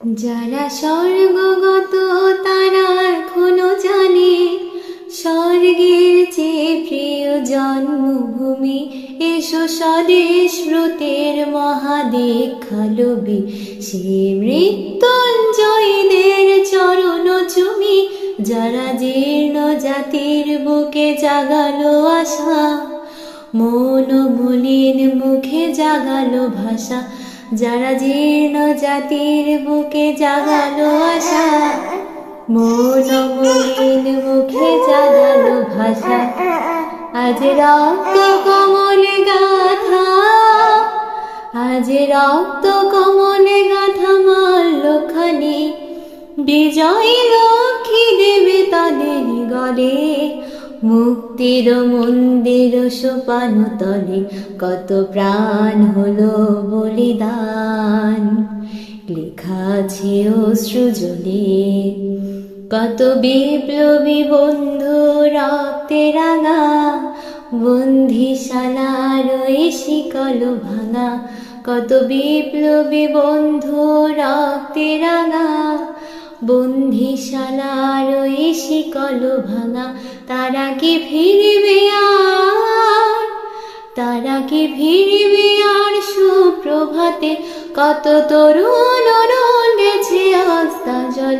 যারা স্বর্গগত তারা এখনো জানে স্বর্গের চেয়ে প্রিয় জন্মভূমি। এসো স্বদেশ ব্রতের মহাদীক্ষালবি, সে মৃত্যুঞ্জয়ীদের চরণ চুমি। যারা জীর্ণ জাতির বুকে জাগালো আশা, মন মলিন মুখে জাগালো ভাষা। যারা জীর্ণ জাতির বুকে জাগালো আশা, মন মলিন মুখে জাগালো ভাষা। আজ রক্ত কমলে গাথা, আজ রক্ত কমলে গাথা মাল্যখানি, বিজয়ী লক্ষ্মী দেবে তাদের গলে। মুক্তির মন্দির সোপান তলে কত প্রাণ হলো বলিদান। লেখা আছে অশ্রু জলে কত বিপ্লবী বন্ধু রক্তে রাঙা। বন্দিশালার ওই শিকল ভাঙা, কত বিপ্লবী বন্ধু রক্তে রাঙা। বন্দিশালার ওই শিকল ভাঙা, তারা কি ফিরবে আর, তারা কি ফিরবে আর সুপ্রভাতে। কত তরুণ গেছে আস্থা জলে।